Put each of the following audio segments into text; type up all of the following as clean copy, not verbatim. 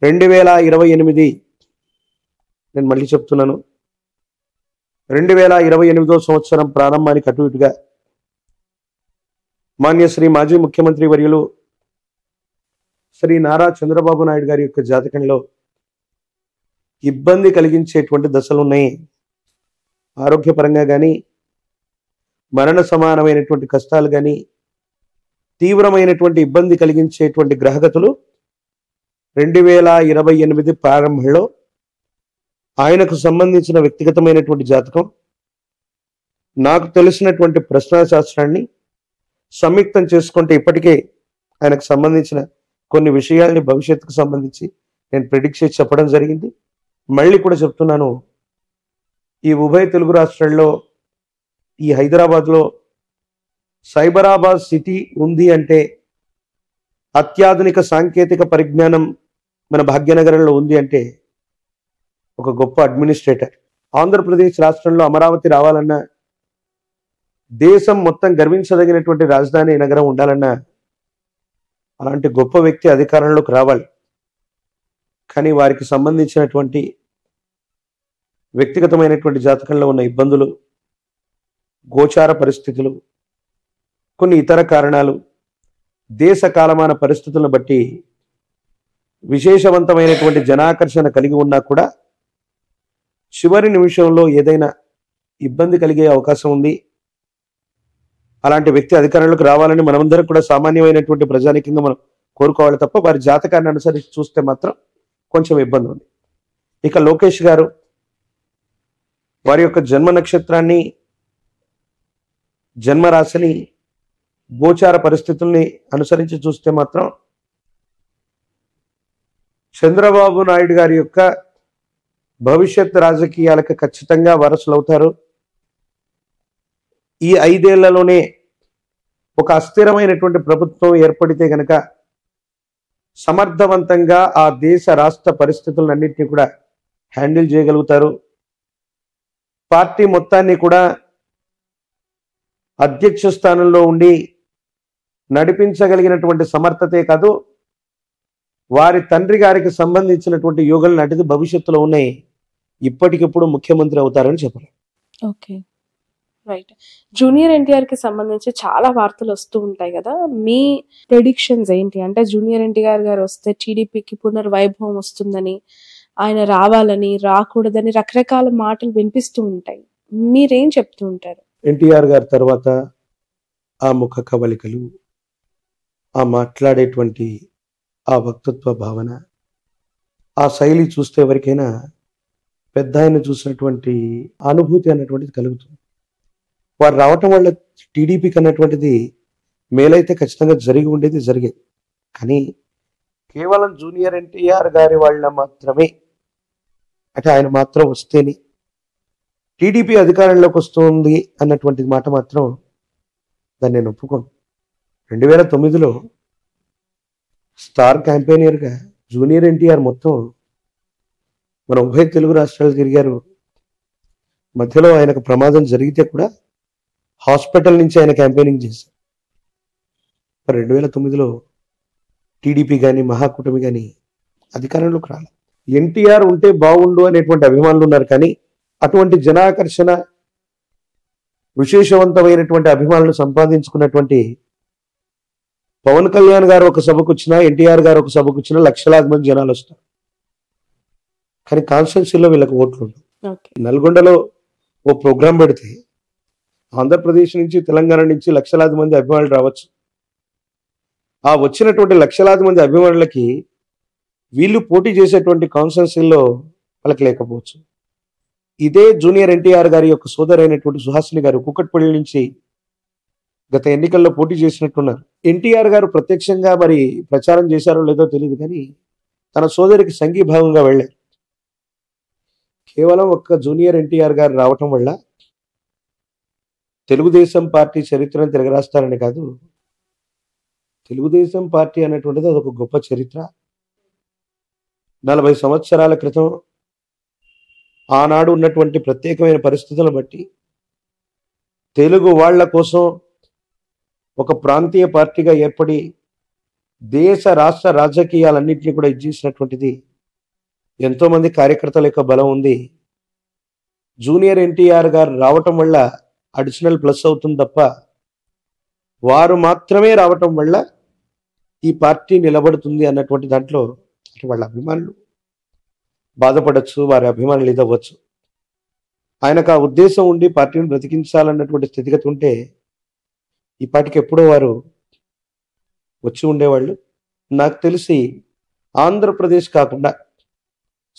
2028 నేను మళ్ళీ చెప్తున్నాను, 2028వ సంవత్సరం ప్రారంభానికి అటు ఇటుగా మాన్యశ్రీ మాజీ ముఖ్యమంత్రి వర్యులు శ్రీ నారా చంద్రబాబు నాయుడు గారి యొక్క జాతకంలో ఇబ్బంది కలిగించేటువంటి దశలు ఉన్నాయి. ఆరోగ్యపరంగా కానీ, మరణ సమానమైనటువంటి కష్టాలు కానీ, తీవ్రమైనటువంటి ఇబ్బంది కలిగించేటువంటి గ్రహగతులు 2028 ప్రారంభంలో ఆయనకు సంబంధించిన వ్యక్తిగతమైనటువంటి జాతకం, నాకు తెలిసినటువంటి ప్రశ్నాశాస్త్రాన్ని సంయుక్తం చేసుకుంటే ఇప్పటికే ఆయనకు సంబంధించిన కొన్ని విషయాల్ని భవిష్యత్తుకు సంబంధించి నేను ప్రెడిక్ట్ చేసి చెప్పడం జరిగింది. మళ్ళీ కూడా చెప్తున్నాను, ఈ ఉభయ తెలుగు రాష్ట్రాల్లో ఈ హైదరాబాద్లో సైబరాబాద్ సిటీ ఉంది అంటే, అత్యాధునిక సాంకేతిక పరిజ్ఞానం మన భాగ్యనగరంలో ఉంది అంటే ఒక గొప్ప అడ్మినిస్ట్రేటర్. ఆంధ్రప్రదేశ్ రాష్ట్రంలో అమరావతి రావాలన్నా, దేశం మొత్తం గర్వించదగినటువంటి రాజధాని నగరం ఉండాలన్నా అలాంటి గొప్ప వ్యక్తి అధికారంలోకి రావాలి. కానీ వారికి సంబంధించినటువంటి వ్యక్తిగతమైనటువంటి జాతకంలో ఉన్న ఇబ్బందులు, గోచార పరిస్థితులు, కొన్ని ఇతర కారణాలు, దేశ కాలమాన పరిస్థితులను బట్టి విశేషవంతమైనటువంటి జనాకర్షణ కలిగి ఉన్నా కూడా చివరి నిమిషంలో ఏదైనా ఇబ్బంది కలిగే అవకాశం ఉంది. అలాంటి వ్యక్తి అధికారంలోకి రావాలని మనమందరం కూడా సామాన్యమైనటువంటి ప్రజానికంగా మనం కోరుకోవాలి తప్ప వారి జాతకాన్ని అనుసరించి చూస్తే మాత్రం కొంచెం ఇబ్బంది ఉంది. ఇక లోకేష్ గారు వారి యొక్క జన్మ నక్షత్రాన్ని, జన్మరాశిని, గోచార పరిస్థితుల్ని అనుసరించి చూస్తే మాత్రం చంద్రబాబు నాయుడు గారి యొక్క భవిష్యత్ రాజకీయాలకు ఖచ్చితంగా వారసులవుతారు. ఈ 5 ఏళ్లలోనే ఒక అస్థిరమైనటువంటి ప్రభుత్వం ఏర్పడితే గనక సమర్థవంతంగా ఆ దేశ రాష్ట్ర పరిస్థితులన్నింటినీ కూడా హ్యాండిల్ చేయగలుగుతారు. పార్టీ మొత్తాన్ని కూడా అధ్యక్ష స్థానంలో ఉండి నడిపించగలిగినటువంటి సమర్థతే కాదు, వారి తండ్రి గారికి సంబంధించినటువంటి యోగాలు నాటిది భవిష్యత్తులో ఉన్నాయి. ఇప్పటికిప్పుడు ముఖ్యమంత్రి అవుతారని చెప్పాలి. Okay, right. జూనియర్ ఎన్టీఆర్ కి సంబంధించి చాలా వార్తలు వస్తూ ఉంటాయి కదా, మీ ప్రెడిక్షన్స్ ఏంటి? అంటే జూనియర్ ఎన్టీఆర్ గారు వస్తే టీడీపీకి పునర్వైభవం వస్తుందని, ఆయన రావాలని, రాకూడదని రకరకాల మాటలు వినిపిస్తూ ఉంటాయి. మీరేం చెప్తూ ఉంటారు? ఎన్టీఆర్ గారి తర్వాత ఆ ముఖ కవలికలు, ఆ మాట్లాడేటువంటి ఆ వక్తృత్వ భావన, ఆ శైలి చూస్తే ఎవరికైనా పెద్ద ఆయన చూసినటువంటి అనుభూతి అన్నటువంటిది కలుగుతుంది. వారు రావటం వల్ల టీడీపీకి అన్నటువంటిది మేలైతే ఖచ్చితంగా జరిగి ఉండేది, జరిగేది. కానీ కేవలం జూనియర్ ఎన్టీఆర్ గారి వాళ్ళ మాత్రమే, అంటే ఆయన మాత్రం వస్తేనే టీడీపీ అధికారంలోకి వస్తుంది అన్నటువంటి మాట మాత్రం దాన్ని నేను ఒప్పుకోను. 2009లో స్టార్ క్యాంపెయినర్గా జూనియర్ ఎన్టీఆర్ మొత్తం మన ఉభయ తెలుగు రాష్ట్రాలు తిరిగారు. మధ్యలో ఆయనకు ప్రమాదం జరిగితే కూడా హాస్పిటల్ నుంచి ఆయన క్యాంపెయినింగ్ చేశారు. మరి 2009లో టీడీపీ కానీ మహాకూటమి కానీ అధికారంలోకి రాలేదు. ఎన్టీఆర్ ఉంటే బాగుండు అనేటువంటి అభిమానులు ఉన్నారు, కానీ అటువంటి జనాకర్షణ, విశేషవంతమైనటువంటి అభిమానులు సంపాదించుకున్నటువంటి పవన్ కళ్యాణ్ గారు ఒక సభకు వచ్చినా, ఎన్టీఆర్ గారు ఒక సభకు వచ్చినా లక్షలాది మంది జనాలు వస్తారు. కానీ కాన్స్టిట్యున్సీలో వీళ్ళకి ఓట్లు ఉండవు. నల్గొండలో ఓ ప్రోగ్రాం పెడితే ఆంధ్రప్రదేశ్ నుంచి, తెలంగాణ నుంచి లక్షలాది మంది అభిమానులు రావచ్చు. ఆ వచ్చినటువంటి లక్షలాది మంది అభిమానులకి వీళ్ళు పోటీ చేసేటువంటి కాన్స్టిట్యున్సీల్లో వాళ్ళకి లేకపోవచ్చు. ఇదే జూనియర్ ఎన్టీఆర్ గారి యొక్క సోదరైనటువంటి సుహాసిని గారు కూకట్పల్లి నుంచి గత ఎన్నికల్లో పోటీ చేసినట్టున్నారు. ఎన్టీఆర్ గారు ప్రత్యక్షంగా మరి ప్రచారం చేశారో లేదో తెలియదు, కానీ తన సోదరికి సంఘీభావంగా వెళ్ళారు. కేవలం ఒక్క జూనియర్ ఎన్టీఆర్ గారు రావటం వల్ల తెలుగుదేశం పార్టీ చరిత్రను తిరగరాస్తారని కాదు, తెలుగుదేశం పార్టీ అనేటువంటిది అదొక గొప్ప చరిత్ర. 40 సంవత్సరాల క్రితం ఆనాడు ఉన్నటువంటి ప్రత్యేకమైన పరిస్థితులను బట్టి తెలుగు వాళ్ళ కోసం ఒక ప్రాంతీయ పార్టీగా ఏర్పడి దేశ రాష్ట్ర రాజకీయాలన్నింటినీ కూడా ఇచ్చేసినటువంటిది ఎంతో మంది కార్యకర్తల యొక్క బలం ఉంది. జూనియర్ ఎన్టీఆర్ గారు రావటం వల్ల అడిషనల్ ప్లస్ అవుతుంది తప్ప వారు మాత్రమే రావటం వల్ల ఈ పార్టీ నిలబడుతుంది అన్నటువంటి దాంట్లో వాళ్ళ అభిమానులు బాధపడచ్చు, వారి అభిమానులు ఇదవ్వచ్చు. ఆయనకు ఆ ఉద్దేశం ఉండి పార్టీని బ్రతికించాలన్నటువంటి స్థితిగతి ఉంటే ఈ పార్టీకి ఎప్పుడో వారు వచ్చి ఉండేవాళ్ళు. నాకు తెలిసి ఆంధ్రప్రదేశ్ కాకుండా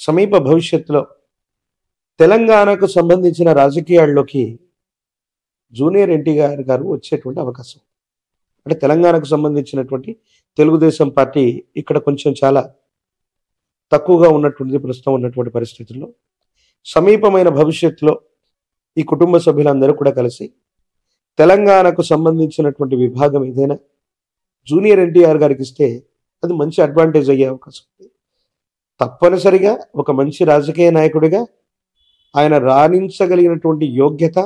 సమీప భవిష్యత్తులో తెలంగాణకు సంబంధించిన రాజకీయాల్లోకి జూనియర్ ఎన్టీఆర్ గారు వచ్చేటువంటి అవకాశం. అంటే తెలంగాణకు సంబంధించినటువంటి తెలుగుదేశం పార్టీ ఇక్కడ కొంచెం చాలా తక్కువగా ఉన్నటువంటిది ప్రస్తుతం ఉన్నటువంటి పరిస్థితుల్లో. సమీపమైన భవిష్యత్తులో ఈ కుటుంబ సభ్యులందరూ కూడా కలిసి తెలంగాణకు సంబంధించినటువంటి విభాగం ఏదైనా జూనియర్ ఎన్టీఆర్ గారికి ఇస్తే అది మంచి అడ్వాంటేజ్ అయ్యే అవకాశం ఉంది. తప్పనిసరిగా ఒక మంచి రాజకీయ నాయకుడిగా ఆయన రాణించగలిగినటువంటి యోగ్యత,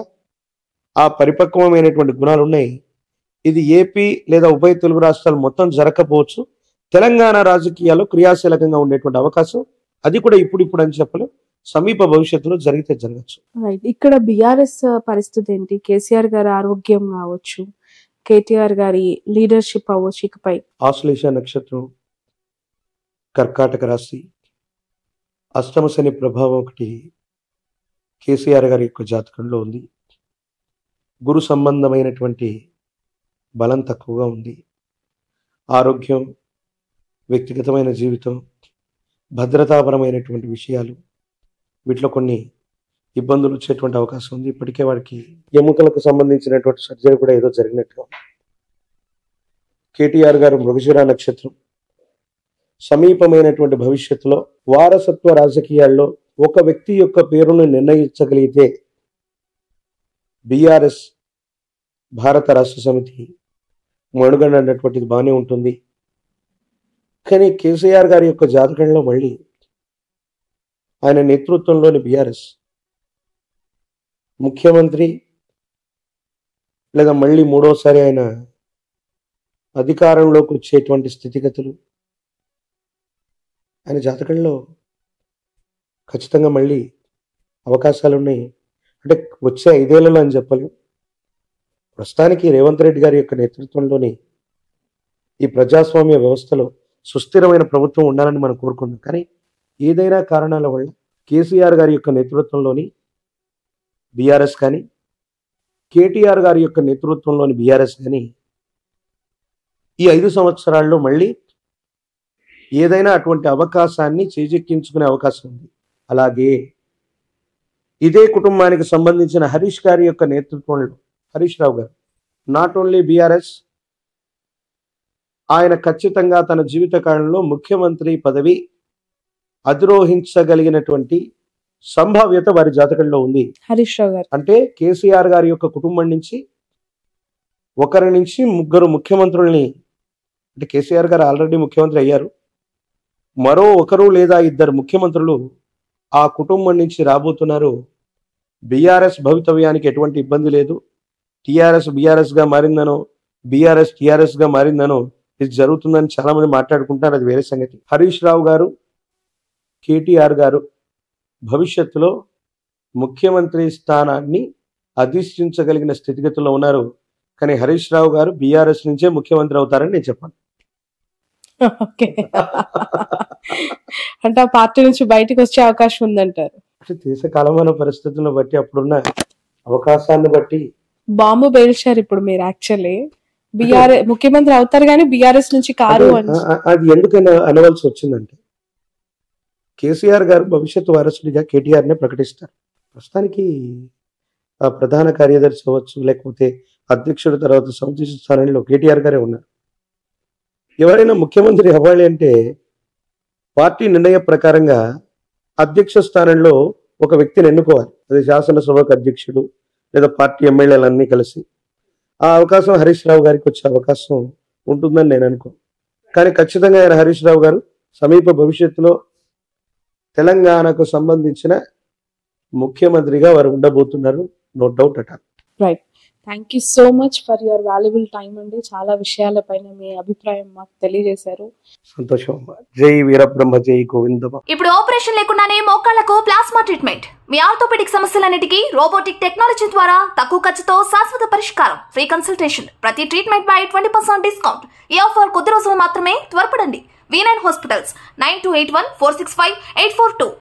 ఆ పరిపక్వమైనటువంటి గుణాలు ఉన్నాయి. ఇది ఏపీ లేదా ఉభయ తెలుగు రాష్ట్రాలు మొత్తం జరగకపోవచ్చు, తెలంగాణ రాజకీయాల్లో క్రియాశీలకంగా ఉండేటువంటి అవకాశం అది కూడా ఇప్పుడు అని చెప్పలేం, సమీప భవిష్యత్తులో జరిగితే జరగచ్చు. ఇక్కడ బిఆర్ఎస్ పరిస్థితి ఏంటి? కేసీఆర్ గారి ఆరోగ్యం కావచ్చు, కేటీఆర్ గారి లీడర్షిప్ అవ్వచ్చు. ఇకపై ఆశ్లేష నక్షత్రం, కర్కాటక రాశి, అష్టమ శని ప్రభావం ఒకటి కేసీఆర్ గారి యొక్క జాతకంలో ఉంది. గురు సంబంధమైనటువంటి బలం తక్కువగా ఉంది. ఆరోగ్యం, వ్యక్తిగతమైన జీవితం, భద్రతాపరమైనటువంటి విషయాలు, వీటిలో కొన్ని ఇబ్బందులు వచ్చేటువంటి అవకాశం ఉంది. ఇప్పటికే వారికి ఎముకలకు సంబంధించినటువంటి సర్జరీ కూడా ఏదో జరిగినట్టుగా. కేటీఆర్ గారు మృగశిర నక్షత్రం, సమీపమైనటువంటి భవిష్యత్తులో వారసత్వ రాజకీయాల్లో ఒక వ్యక్తి యొక్క పేరును నిర్ణయించగలిగితే బీఆర్ఎస్ భారత రాష్ట్ర సమితి మనుగడ అన్నటువంటిది బాగానే ఉంటుంది. కానీ కేసీఆర్ గారి యొక్క జాతకంలో మళ్ళీ ఆయన నేతృత్వంలోని బీఆర్ఎస్ ముఖ్యమంత్రి లేదా మళ్ళీ మూడోసారి ఆయన అధికారంలోకి వచ్చేటువంటి స్థితిగతులు ఆయన జాతకంలో ఖచ్చితంగా మళ్ళీ అవకాశాలు ఉన్నాయి. అంటే వచ్చే 5 ఏళ్లలో అని చెప్పలేం. ప్రస్తుతానికి రేవంత్ రెడ్డి గారి యొక్క నేతృత్వంలోని ఈ ప్రజాస్వామ్య వ్యవస్థలో సుస్థిరమైన ప్రభుత్వం ఉండాలని మనం కోరుకుందాం. కానీ ఏదైనా కారణాల వల్ల కేసీఆర్ గారి యొక్క నేతృత్వంలోని బీఆర్ఎస్ కానీ, కేటీఆర్ గారి యొక్క నేతృత్వంలోని బీఆర్ఎస్ కానీ ఈ 5 సంవత్సరాల్లో మళ్ళీ ఏదైనా అటువంటి అవకాశాన్ని చేజెక్కించుకునే అవకాశం ఉంది. అలాగే ఇదే కుటుంబానికి సంబంధించిన హరీష్ గారి యొక్క నేతృత్వంలో, హరీష్ రావు గారు, నాట్ ఓన్లీ బీఆర్ఎస్, ఆయన ఖచ్చితంగా తన జీవిత కాలంలో ముఖ్యమంత్రి పదవి అధిరోహించగలిగినటువంటి సంభావ్యత వారి జాతకంలో ఉంది. హరీష్ రావు గారు అంటే కేసీఆర్ గారి యొక్క కుటుంబం నుంచి 1 నుంచి 3 ముఖ్యమంత్రుల్ని, అంటే కేసీఆర్ గారు ఆల్రెడీ ముఖ్యమంత్రి అయ్యారు, మరో 1 లేదా 2 ముఖ్యమంత్రులు ఆ కుటుంబం నుంచి రాబోతున్నారు. బీఆర్ఎస్ భవితవ్యానికి ఎటువంటి ఇబ్బంది లేదు. టీఆర్ఎస్ బీఆర్ఎస్గా మారిందనో, బీఆర్ఎస్ టీఆర్ఎస్గా మారిందనో ఇది జరుగుతుందని చాలా మంది మాట్లాడుకుంటారు, అది వేరే సంగతి. హరీష్ రావు గారు, కేటీఆర్ గారు భవిష్యత్తులో ముఖ్యమంత్రి స్థానాన్ని అధిష్ఠించగలిగిన స్థితిగతుల్లో ఉన్నారు. కానీ హరీష్ రావు గారు బీఆర్ఎస్ నుంచే ముఖ్యమంత్రి అవుతారని నేను చెప్పాను. ఓకే, అంటే ఆ పార్టీ నుంచి బయటకు వచ్చే అవకాశం ఉందంటారు. అంటే దేశ కాలమాన పరిస్థితులను బట్టి, అప్పుడున్న అవకాశాన్ని బట్టి బాంబు పేల్చారు ఇప్పుడు మీరు. యాక్చువల్లీ బీఆర్ఎస్ ముఖ్యమంత్రి అవుతారు కానీ బీఆర్ఎస్ నుంచి కారు అని. అది ఎందుకని అనవలసి వచ్చిందంటే కేసీఆర్ గారు భవిష్యత్తు వారసుడిగా కేటీఆర్నే ప్రకటిస్తారు. ప్రస్తుతానికి ప్రధాన కార్యదర్శి అవ్వచ్చు, లేకపోతే అధ్యక్షుడి తర్వాత సమితి స్థానంలో కేటీఆర్ గారే ఉన్నారు. ఎవరైనా ముఖ్యమంత్రి అవ్వాలి అంటే పార్టీ నిర్ణయ ప్రకారంగా అధ్యక్ష స్థానంలో ఒక వ్యక్తిని ఎన్నుకోవాలి. అది శాసనసభకు అధ్యక్షుడు లేదా పార్టీ ఎమ్మెల్యేలన్నీ కలిసి. ఆ అవకాశం హరీష్ రావు గారికి వచ్చే అవకాశం ఉంటుందని నేను అనుకోను. కానీ ఖచ్చితంగా ఆయన హరీష్ రావు గారు సమీప భవిష్యత్తులో తెలంగాణకు సంబంధించిన ముఖ్యమంత్రిగా వారు ఉండబోతున్నారు, నో డౌట్ అట. Right. Thank you so much for your valuable time అండి. చాలా విషయాలపైన మీ అభిప్రాయం మాకు తెలియజేశారు. సంతోషం. జై వీరబ్రహ్మ, జై గోవిందమ్మ. ఇప్పుడు ఆపరేషన్ లేకుండానే మోకాళ్లకు ప్లాస్మా ట్రీట్మెంట్. మీ ఆర్థోపెడిక్ సమస్యలన్నిటికీ రోబోటిక్ టెక్నాలజీ ద్వారా తక్కువ ఖర్చుతో శాశ్వత పరిష్కారం. Free consultation. ప్రతి ట్రీట్మెంట్ పై 20% డిస్కౌంట్. ఈ ఆఫర్ కొద్ది రోజులు మాత్రమే. త్వరపడండి. V9 hospitals 9281465842.